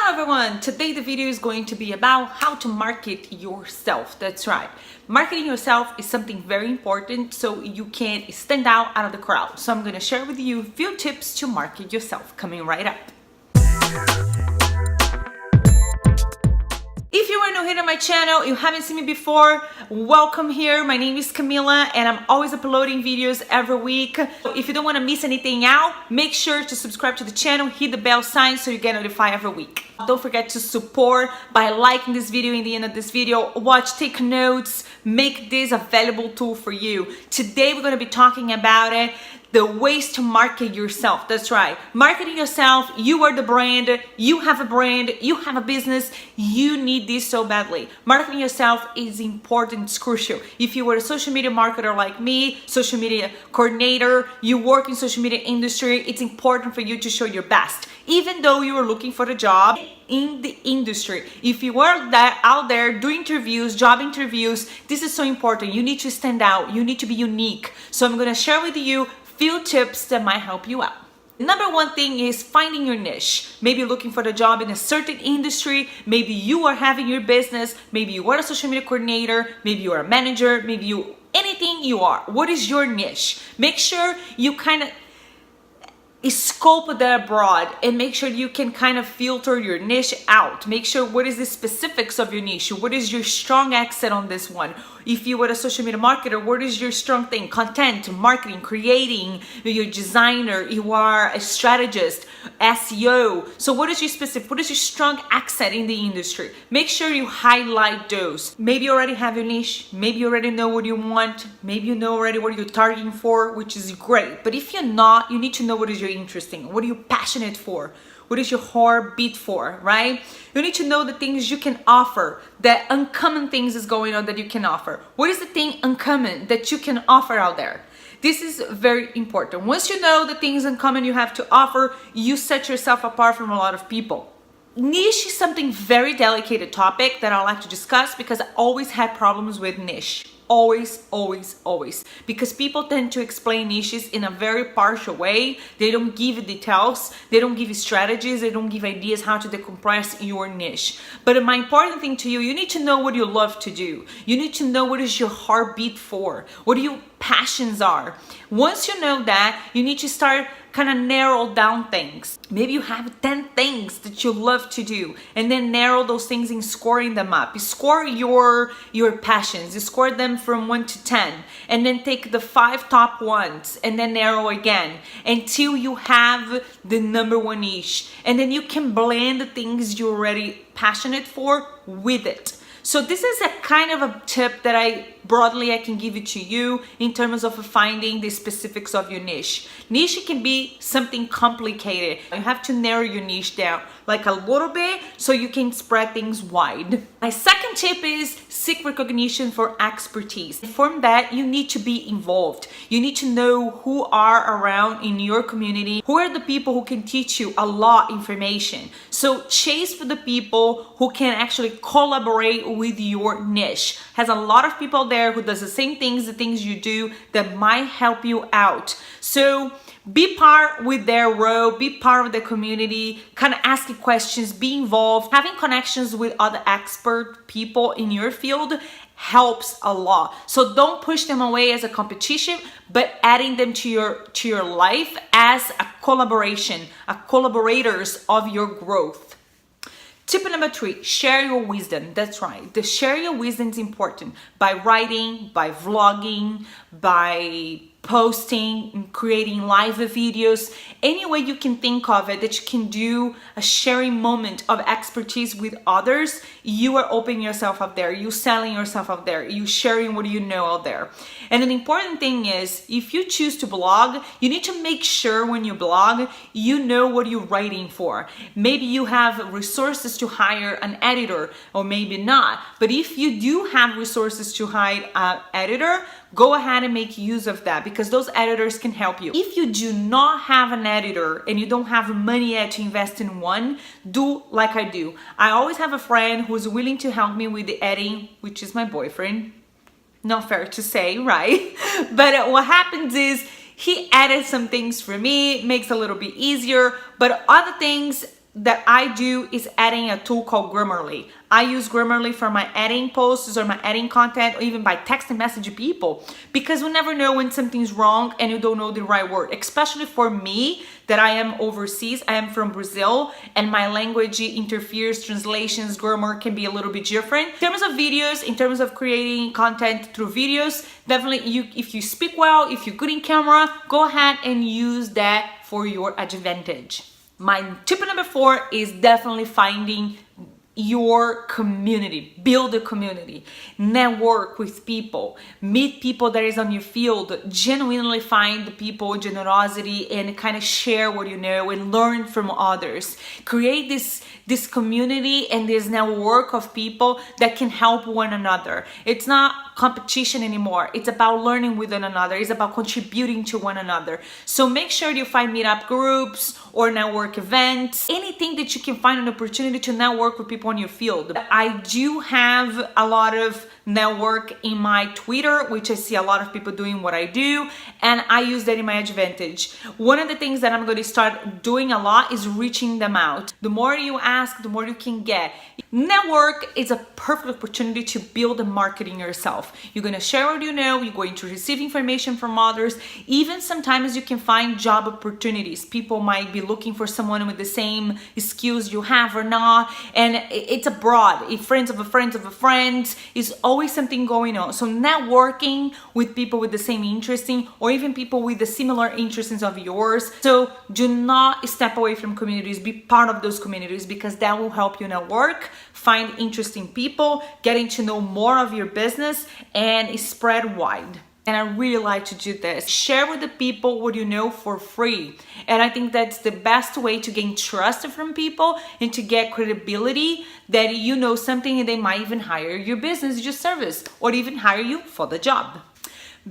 Hello everyone! Today the video is going to be about how to market yourself. That's right. Marketing yourself is something very important so you can stand out of the crowd. So I'm going to share with you a few tips to market yourself coming right up. If you are new here to my channel, you haven't seen me before, welcome here. My name is Camila and I'm always uploading videos every week. So if you don't want to miss anything out, make sure to subscribe to the channel, hit the bell sign so you get notified every week. Don't forget to support by liking this video in the end of this video. Watch, take notes, make this a valuable tool for you. Today we're going to be talking about it. The ways to market yourself. That's right. Marketing yourself. You are the brand. You have a business. You need this so badly. Marketing yourself is important. It's crucial. If you were a social media marketer like me, social media coordinator, you work in social media industry, it's important for you to show your best. Even though you are looking for a job in the industry, if you are out there doing interviews, job interviews, this is so important. You need to stand out. You need to be unique. So I'm going to share with you few tips that might help you out. Number one thing is finding your niche. Maybe you're looking for a job in a certain industry. Maybe you are having your business. Maybe you are a social media coordinator. Maybe you are a manager. Maybe anything you are. What is your niche? Make sure you kind of scope that broad and make sure you can kind of filter your niche out. Make sure what is the specifics of your niche. What is your strong accent on this one? If you were a social media marketer, what is your strong thing? Content, marketing, creating, you're a designer, you are a strategist, SEO. So what is your specific, what is your strong accent in the industry? Make sure you highlight those. Maybe you already have your niche. Maybe you already know what you want. Maybe you know already what you're targeting for, which is great. But if you're not, you need to know what is your interesting. What are you passionate for? What is your heart beat for, right? You need to know the things you can offer, the uncommon things is going on that you can offer. What is the thing uncommon that you can offer out there? This is very important. Once you know the things uncommon you have to offer, you set yourself apart from a lot of people. Niche is something very delicate topic that I like to discuss because I always had problems with niche. Always. Because people tend to explain niches in a very partial way. They don't give details. They don't give strategies. They don't give ideas how to decompress your niche. But my important thing to you, you need to know what you love to do. You need to know what is your heartbeat for. What your passions are. Once you know that, you need to start kind of narrow down things. Maybe you have 10 things that you love to do and then narrow those things and scoring them up. You score your passions. You score them from 1 to 10 and then take the 5 top ones and then narrow again until you have the number one niche. And then you can blend the things you're already passionate for with it. So this is a kind of a tip that I can give it to you in terms of finding the specifics of your niche. Niche can be something complicated. You have to narrow your niche down like a little bit so you can spread things wide. My second tip is seek recognition for expertise. From that, you need to be involved. You need to know who are around in your community, who are the people who can teach you a lot of information. So chase for the people who can actually collaborate with your niche. Has a lot of people there who does the same things, the things you do that might help you out. So be part with their role, be part of the community, kind of asking questions, be involved. Having connections with other expert people in your field helps a lot. So don't push them away as a competition, but adding them to your life as a collaboration, a collaborators of your growth. Tip number 3, share your wisdom. That's right. The share your wisdom is important by writing, by vlogging, by posting, creating live videos, any way you can think of it that you can do a sharing moment of expertise with others. You are opening yourself up there, you selling yourself up there, you sharing what you know out there. And an important thing is, if you choose to blog, you need to make sure when you blog, you know what you're writing for. Maybe you have resources to hire an editor, or maybe not. But if you do have resources to hire an editor, go ahead and make use of that because those editors can help you. If you do not have an editor and you don't have money yet to invest in one, do like I do. I always have a friend who's willing to help me with the editing, which is my boyfriend. Not fair to say, right? But what happens is he edits some things for me, makes it a little bit easier, but other things that I do is adding a tool called Grammarly. I use Grammarly for my adding posts or my adding content, or even by text and message people, because we never know when something's wrong and you don't know the right word. Especially for me, that I am overseas, I am from Brazil, and my language interferes, translations, grammar can be a little bit different. In terms of videos, in terms of creating content through videos, definitely if you speak well, if you're good in camera, go ahead and use that for your advantage. My tip number 4 is definitely finding your community. Build a community, network with people, meet people that is on your field, genuinely find the people, generosity, and kind of share what you know and learn from others. Create this community and this network of people that can help one another. It's not competition anymore. It's about learning with one another. It's about contributing to one another. So make sure you find meetup groups or network events, anything that you can find an opportunity to network with people on your field. I do have a lot of network in my Twitter, which I see a lot of people doing what I do, and I use that in my advantage. One of the things that I'm going to start doing a lot is reaching them out. The more you ask, the more you can get. Network is a perfect opportunity to build and marketing yourself. You're going to share what you know, you're going to receive information from others. Even sometimes you can find job opportunities. People might be looking for someone with the same skills you have or not, and it's abroad. If friends of a friend of a friend is always something going on. So networking with people with the same interests, or even people with the similar interests of yours. So do not step away from communities. Be part of those communities, because that will help you network, find interesting people, getting to know more of your business, and spread wide. And I really like to do this. Share with the people what you know for free. And I think that's the best way to gain trust from people and to get credibility that you know something and they might even hire your business, your service, or even hire you for the job.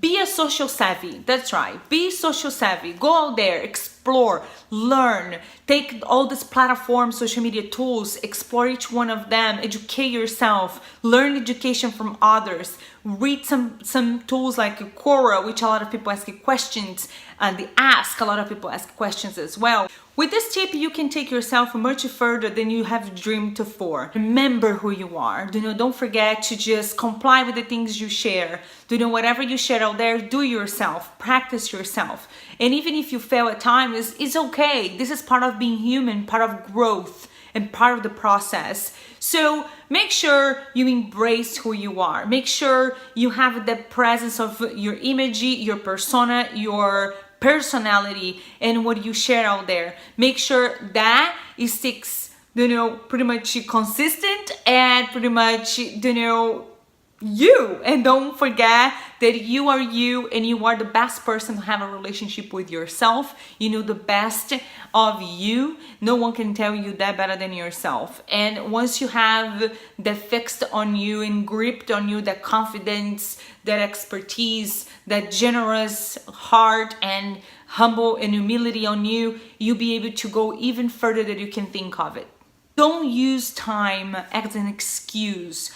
Be a social savvy. That's right. Be social savvy. Go out there, explore, learn, take all these platforms, social media tools, explore each one of them, educate yourself, learn education from others, read some tools like Quora, which a lot of people ask you questions, and the Ask, a lot of people ask questions as well. With this tip, you can take yourself much further than you have dreamed before. Remember who you are. Don't forget to just comply with the things you share. Whatever you share out there, do yourself, practice yourself. And even if you fail at times, it's okay. This is part of being human, part of growth, and part of the process. So make sure you embrace who you are. Make sure you have the presence of your image, your persona, your personality, and what you share out there. Make sure that it sticks, pretty much consistent and pretty much, you. And don't forget that you are you, and you are the best person to have a relationship with yourself. You know the best of you. No one can tell you that better than yourself. And once you have that fixed on you and gripped on you, that confidence, that expertise, that generous heart and humble and humility on you, you'll be able to go even further than you can think of it. Don't use time as an excuse.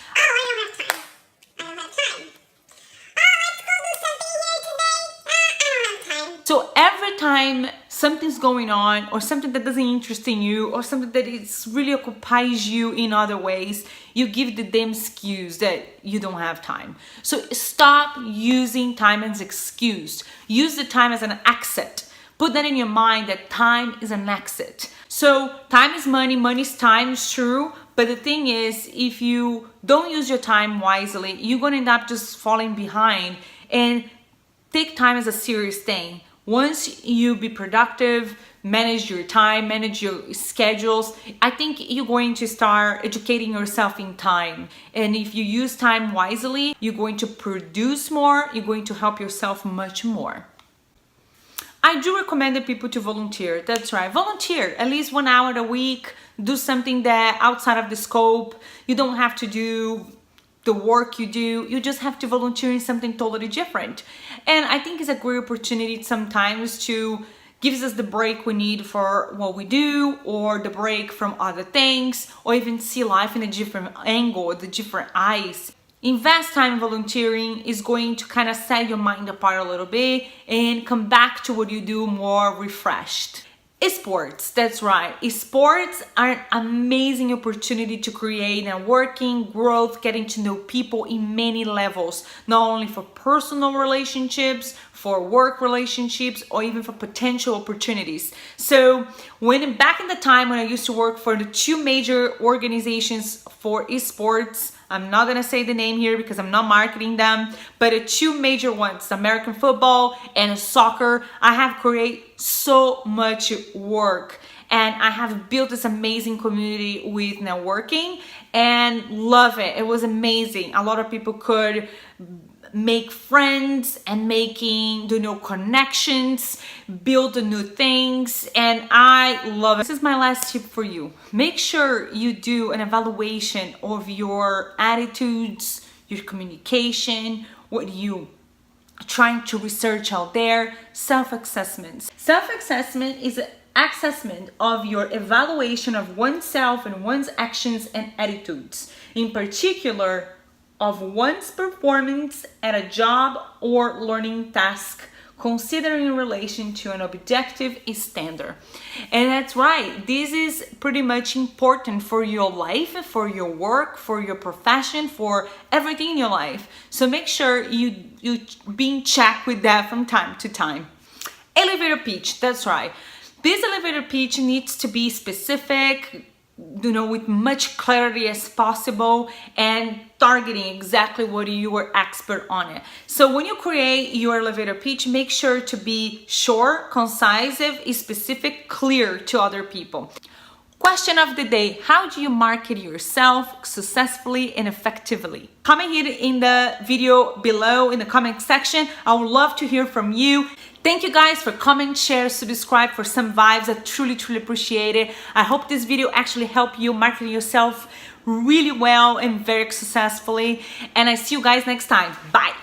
So every time something's going on, or something that doesn't interest in you, or something that is really occupies you in other ways, you give the damn excuse that you don't have time. So stop using time as an excuse. Use the time as an asset. Put that in your mind that time is an asset. So time is money, money is time, is true. But the thing is, if you don't use your time wisely, you're going to end up just falling behind. And take time as a serious thing. Once you be productive, manage your time, manage your schedules, I think you're going to start educating yourself in time. And if you use time wisely, you're going to produce more, you're going to help yourself much more. I do recommend that people to volunteer. That's right, volunteer at least 1 hour a week. Do something that outside of the scope. You don't have to do the work you do, you just have to volunteer in something totally different. And I think it's a great opportunity sometimes to gives us the break we need for what we do, or the break from other things, or even see life in a different angle, the different eyes. Invest time in volunteering is going to kind of set your mind apart a little bit and come back to what you do more refreshed. Sports, that's right. Sports are an amazing opportunity to create networking, growth, getting to know people in many levels, not only for personal relationships, for work relationships, or even for potential opportunities. So back in the time when I used to work for the two major organizations for esports, I'm not gonna say the name here because I'm not marketing them, but the two major ones, American football and soccer, I have created so much work and I have built this amazing community with networking and love it. It was amazing. A lot of people could make friends and making connections, build new things, and I love it. This is my last tip for you. Make sure you do an evaluation of your attitudes, your communication, what you trying to research out there. Self-assessments. Self-assessment is an assessment of your evaluation of oneself and one's actions and attitudes, in particular of one's performance at a job or learning task, considering in relation to an objective standard. And that's right, this is pretty much important for your life, for your work, for your profession, for everything in your life. So make sure you being checked with that from time to time. Elevator pitch, that's right. This elevator pitch needs to be specific, with much clarity as possible and targeting exactly what you are expert on it. So when you create your elevator pitch, make sure to be short, concise, specific, clear to other people. Question of the day: how do you market yourself successfully and effectively? Comment here in the video below in the comment section. I would love to hear from you. Thank you guys for comment, share, subscribe for some vibes. I truly appreciate it. I hope this video actually helped you market yourself really well and very successfully. And I see you guys next time. Bye.